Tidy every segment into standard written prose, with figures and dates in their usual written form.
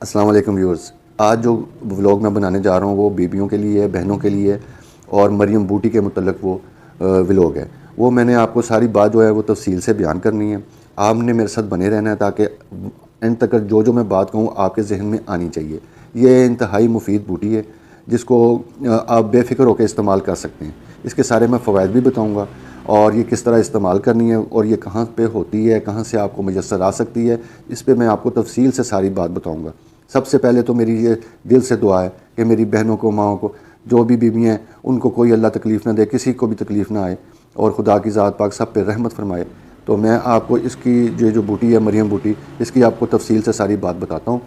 السلام علیکم ویورز. آج جو ولاگ میں بنانے جا رہا ہوں وہ بیبیوں کے لیے، بہنوں کے لیے اور مریم بوٹی کے متعلق وہ ولاگ ہے. وہ میں نے آپ کو ساری بات جو ہے وہ تفصیل سے بیان کرنی ہے. آپ نے میرے ساتھ بنے رہنا ہے تاکہ اینڈ تک جو میں بات کہوں آپ کے ذہن میں آنی چاہیے. یہ انتہائی مفید بوٹی ہے جس کو آپ بے فکر ہو کے استعمال کر سکتے ہیں. اس کے سارے میں فوائد بھی بتاؤں گا اور یہ کس طرح استعمال کرنی ہے اور یہ کہاں پہ ہوتی ہے، کہاں سے آپ کو میسر آ سکتی ہے. اس پہ میں آپ کو تفصیل سے ساری بات بتاؤں گا. سب سے پہلے تو میری یہ دل سے دعا ہے کہ میری بہنوں کو، ماؤں کو، جو بھی بیویاں ہیں ان کو کوئی اللہ تکلیف نہ دے، کسی کو بھی تکلیف نہ آئے اور خدا کی ذات پاک سب پہ رحمت فرمائے. تو میں آپ کو اس کی جو بوٹی ہے مریم بوٹی، اس کی آپ کو تفصیل سے ساری بات بتاتا ہوں.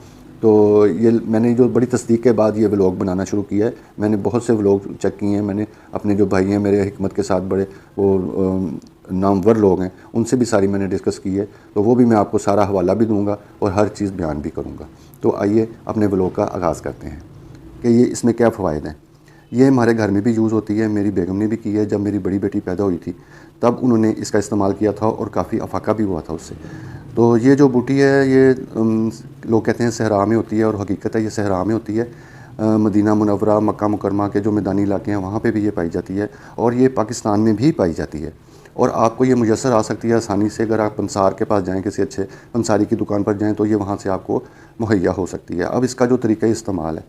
تو یہ میں نے جو بڑی تصدیق کے بعد یہ ولاگ بنانا شروع کیا ہے. میں نے بہت سے ولاگ چیک کیے ہیں. میں نے اپنے جو بھائی ہیں میرے حکمت کے ساتھ بڑے وہ نامور لوگ ہیں، ان سے بھی ساری میں نے ڈسکس کی ہے. تو وہ بھی میں آپ کو سارا حوالہ بھی دوں گا اور ہر چیز بیان بھی کروں گا. تو آئیے اپنے ولاگ کا آغاز کرتے ہیں کہ یہ اس میں کیا فوائد ہیں. یہ ہمارے گھر میں بھی یوز ہوتی ہے. میری بیگم نے بھی کی ہے. جب میری بڑی بیٹی پیدا ہوئی تھی تب انہوں نے اس کا استعمال کیا تھا اور کافی افاقہ بھی ہوا تھا اس سے. تو یہ جو بوٹی ہے یہ لوگ کہتے ہیں صحرا میں ہوتی ہے اور حقیقت ہے یہ صحرا میں ہوتی ہے. مدینہ منورہ، مکہ مکرمہ کے جو میدانی علاقے ہیں وہاں پہ بھی یہ پائی جاتی ہے اور یہ پاکستان میں بھی پائی جاتی ہے. اور آپ کو یہ میسر آ سکتی ہے آسانی سے. اگر آپ پنسار کے پاس جائیں، کسی اچھے پنساری کی دکان پر جائیں تو یہ وہاں سے آپ کو مہیا ہو سکتی ہے. اب اس کا جو طریقہ استعمال ہے،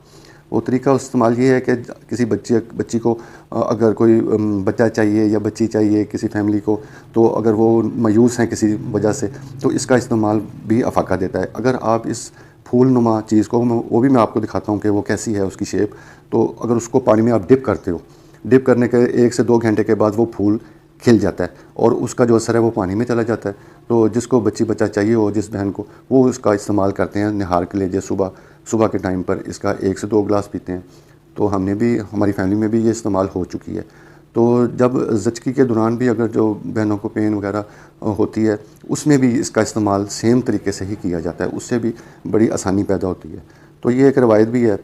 وہ طریقہ استعمال یہ ہے کہ کسی بچی کو اگر کوئی بچہ چاہیے یا بچی چاہیے کسی فیملی کو، تو اگر وہ مایوس ہیں کسی وجہ سے تو اس کا استعمال بھی افاقہ دیتا ہے. اگر آپ اس پھول نما چیز کو، وہ بھی میں آپ کو دکھاتا ہوں کہ وہ کیسی ہے اس کی شیپ. تو اگر اس کو پانی میں آپ ڈپ کرتے ہو، ڈپ کرنے کے 1 سے 2 گھنٹے کے بعد وہ پھول کھل جاتا ہے اور اس کا جو اثر ہے وہ پانی میں چلا جاتا ہے. تو جس کو بچہ چاہیے ہو، جس بہن کو، وہ اس کا استعمال کرتے ہیں نہار کے لیے. جیسے صبح کے ٹائم پر اس کا 1 سے 2 گلاس پیتے ہیں. تو ہم نے بھی، ہماری فیملی میں بھی یہ استعمال ہو چکی ہے. تو جب زچگی کے دوران بھی اگر جو بہنوں کو پین وغیرہ ہوتی ہے اس میں بھی اس کا استعمال سیم طریقے سے ہی کیا جاتا ہے. اس سے بھی بڑی آسانی پیدا ہوتی ہے. تو یہ ایک روایت بھی ہے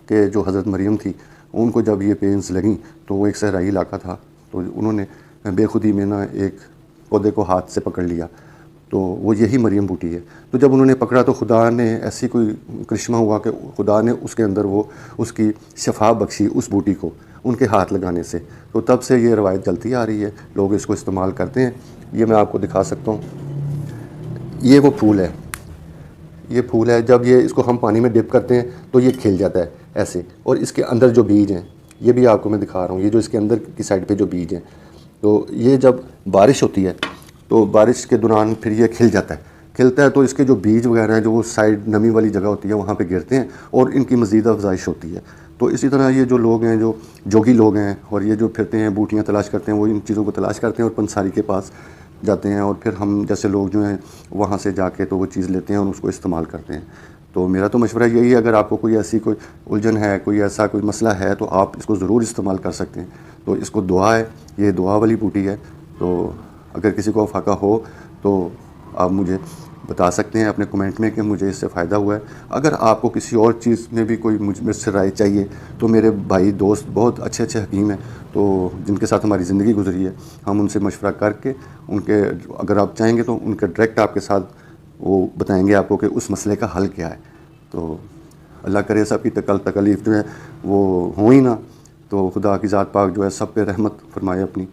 کہ جو حضرت مریم تھی ان کو جب یہ پینز لگیں تو وہ ایک صحرائی علاقہ تھا، تو انہوں نے بے خودی میں ایک پودے کو ہاتھ سے پکڑ لیا. تو وہ یہی مریم بوٹی ہے. تو جب انہوں نے پکڑا تو خدا نے ایسی کوئی کرشمہ ہوا کہ خدا نے اس کے اندر وہ اس کی شفا بخشی اس بوٹی کو ان کے ہاتھ لگانے سے. تو تب سے یہ روایت چلتی آ رہی ہے، لوگ اس کو استعمال کرتے ہیں. یہ میں آپ کو دکھا سکتا ہوں. یہ وہ پھول ہے، یہ پھول ہے. جب اس کو ہم پانی میں ڈپ کرتے ہیں تو یہ کھل جاتا ہے ایسے. اور اس کے اندر جو بیج ہیں یہ بھی آپ کو میں دکھا رہا ہوں. یہ جو اس کے اندر کی سائڈ پہ جو بیج ہیں، تو یہ جب بارش ہوتی ہے تو بارش کے دوران پھر یہ کھل جاتا ہے. کھلتا ہے تو اس کے جو بیج وغیرہ ہیں جو وہ سائڈ نمی والی جگہ ہوتی ہے وہاں پہ گرتے ہیں اور ان کی مزید افزائش ہوتی ہے. تو اسی طرح یہ جو لوگ ہیں، جو جوگی لوگ ہیں اور یہ جو پھرتے ہیں بوٹیاں تلاش کرتے ہیں، وہ ان چیزوں کو تلاش کرتے ہیں اور پنساری کے پاس جاتے ہیں. اور پھر ہم جیسے لوگ جو ہیں وہاں سے جا کے تو وہ چیز لیتے ہیں اور اس کو استعمال کرتے ہیں. تو میرا تو مشورہ یہی ہے، اگر آپ کو کوئی ایسی کوئی الجھن ہے، کوئی ایسا کوئی مسئلہ ہے تو آپ اس کو ضرور استعمال کر سکتے ہیں. تو اس کو دعا ہے، یہ دعا والی بوٹی ہے. تو اگر کسی کو افاقہ ہو تو آپ مجھے بتا سکتے ہیں اپنے کمنٹ میں کہ مجھے اس سے فائدہ ہوا ہے. اگر آپ کو کسی اور چیز میں بھی کوئی مجھ سے رائے چاہیے تو میرے بھائی دوست بہت اچھے حکیم ہیں، تو جن کے ساتھ ہماری زندگی گزری ہے، ہم ان سے مشورہ کر کے ان کے، اگر آپ چاہیں گے تو ان کے ڈائریکٹ آپ کے ساتھ وہ بتائیں گے آپ کو کہ اس مسئلے کا حل کیا ہے. تو اللہ کرے سب کی تکلیف جو ہے وہ ہوں ہی نہ. تو خدا کی ذات پاک جو ہے سب پہ رحمت فرمائے اپنی.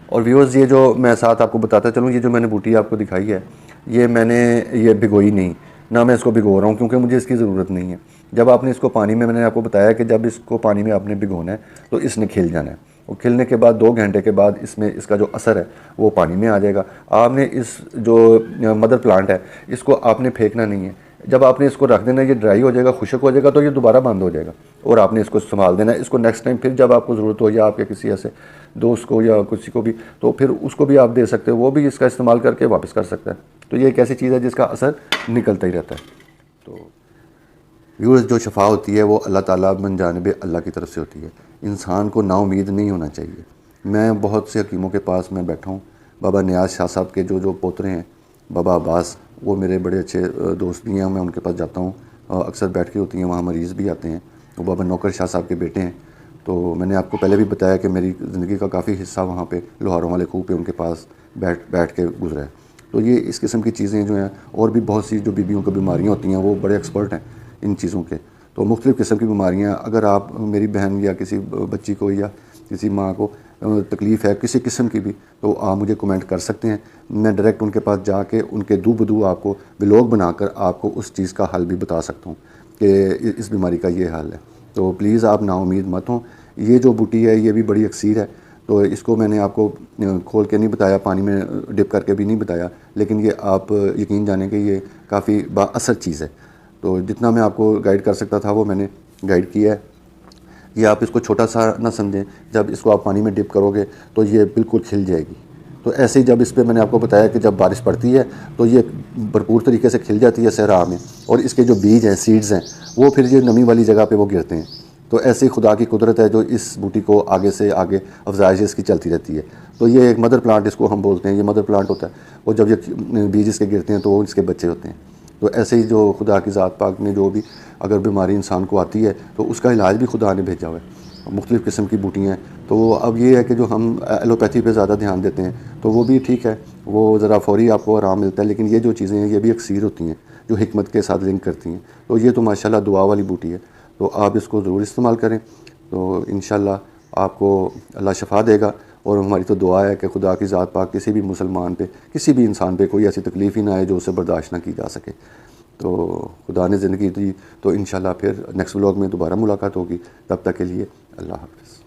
اور ویورز، یہ جو میں ساتھ آپ کو بتاتا چلوں، یہ جو میں نے بوٹی آپ کو دکھائی ہے یہ میں نے یہ بھگوئی نہیں، نہ میں اس کو بھگو رہا ہوں کیونکہ مجھے اس کی ضرورت نہیں ہے. جب آپ نے اس کو پانی میں نے آپ کو بتایا کہ جب اس کو پانی میں آپ نے بھگونا ہے تو اس نے کھل جانا ہے. اور کھلنے کے بعد 2 گھنٹے کے بعد اس میں اس کا جو اثر ہے وہ پانی میں آ جائے گا. آپ نے اس جو مدر پلانٹ ہے اس کو آپ نے پھینکنا نہیں ہے. جب آپ نے اس کو رکھ دینا، یہ ڈرائی ہو جائے گا، خشک ہو جائے گا تو یہ دوبارہ بند ہو جائے گا اور آپ نے اس کو استعمال دینا ہے. اس کو نیکسٹ ٹائم پھر جب آپ کو ضرورت ہو یا آپ کے کسی ایسے دوست کو یا کسی کو بھی، تو پھر اس کو بھی آپ دے سکتے ہو، وہ بھی اس کا استعمال کر کے واپس کر سکتا ہے. تو یہ ایک ایسی چیز ہے جس کا اثر نکلتا ہی رہتا ہے. تو ویورز، جو شفا ہوتی ہے وہ اللہ تعالیٰ من جانب اللہ کی طرف سے ہوتی ہے. انسان کو نا امید نہیں ہونا چاہیے. میں بہت سے حکیموں کے پاس میں بیٹھا ہوں. بابا نیاز شاہ صاحب کے جو پوترے ہیں، بابا عباس، وہ میرے بڑے اچھے دوست بھی ہیں. میں ان کے پاس جاتا ہوں، اکثر بیٹھ کے ہوتی ہیں وہاں، مریض بھی آتے ہیں. وہ بابا نوکر شاہ صاحب کے بیٹے ہیں. تو میں نے آپ کو پہلے بھی بتایا کہ میری زندگی کا کافی حصہ وہاں پہ لوہاروں والے خوہ پہ ان کے پاس بیٹھ کے گزرا ہے. تو یہ اس قسم کی چیزیں جو ہیں، اور بھی بہت سی جو بیویوں کو بیماریاں ہوتی ہیں وہ بڑے ایکسپرٹ ہیں ان چیزوں کے. تو مختلف قسم کی بیماریاں، اگر آپ میری بہن یا کسی بچی کو یا کسی ماں کو تکلیف ہے کسی قسم کی بھی، تو آپ مجھے کمنٹ کر سکتے ہیں. میں ڈائریکٹ ان کے پاس جا کے ان کے دو بدو آپ کو ولاگ بنا کر آپ کو اس چیز کا حل بھی بتا سکتا ہوں کہ اس بیماری کا یہ حل ہے. تو پلیز آپ نا امید مت ہوں. یہ جو بوٹی ہے یہ بھی بڑی اکثیر ہے، تو اس کو میں نے آپ کو کھول کے نہیں بتایا، پانی میں ڈپ کر کے بھی نہیں بتایا، لیکن یہ آپ یقین جانیں کہ یہ کافی با اثر چیز ہے. تو جتنا میں آپ کو گائیڈ کر سکتا تھا وہ میں نے گائیڈ کیا ہے. یہ آپ اس کو چھوٹا سا نہ سمجھیں، جب اس کو آپ پانی میں ڈپ کرو گے تو یہ بالکل کھل جائے گی. تو ایسے ہی جب اس پہ میں نے آپ کو بتایا کہ جب بارش پڑتی ہے تو یہ بھرپور طریقے سے کھل جاتی ہے صحرا میں، اور اس کے جو بیج ہیں، سیڈز ہیں، وہ پھر یہ نمی والی جگہ پہ وہ گرتے ہیں. تو ایسے ہی خدا کی قدرت ہے جو اس بوٹی کو آگے سے آگے افزائش اس کی چلتی رہتی ہے. تو یہ ایک مدر پلانٹ اس کو ہم بولتے ہیں، یہ مدر پلانٹ ہوتا ہے، اور جب یہ بیج اس کے گرتے ہیں تو وہ اس کے بچے ہوتے ہیں. تو ایسے ہی جو خدا کی ذات پاک نے جو بھی اگر بیماری انسان کو آتی ہے تو اس کا علاج بھی خدا نے بھیجا ہوا ہے. مختلف قسم کی بوٹیاں ہیں. تو اب یہ ہے کہ جو ہم ایلوپیتھی پہ زیادہ دھیان دیتے ہیں تو وہ بھی ٹھیک ہے، وہ ذرا فوری آپ کو آرام ملتا ہے، لیکن یہ جو چیزیں ہیں یہ بھی اکثیر ہوتی ہیں جو حکمت کے ساتھ لنک کرتی ہیں. تو یہ تو ماشاءاللہ دعا والی بوٹی ہے، تو آپ اس کو ضرور استعمال کریں. تو انشاءاللہ آپ کو اللہ شفا دے گا. اور ہماری تو دعا ہے کہ خدا کی ذات پاک کسی بھی مسلمان پہ، کسی بھی انسان پہ کوئی ایسی تکلیف ہی نہ آئے جو اسے برداشت نہ کی جا سکے. تو خدا نے زندگی دی تو انشاءاللہ پھر نیکسٹ ولاگ میں دوبارہ ملاقات ہوگی. تب تک کے لیے اللہ حافظ.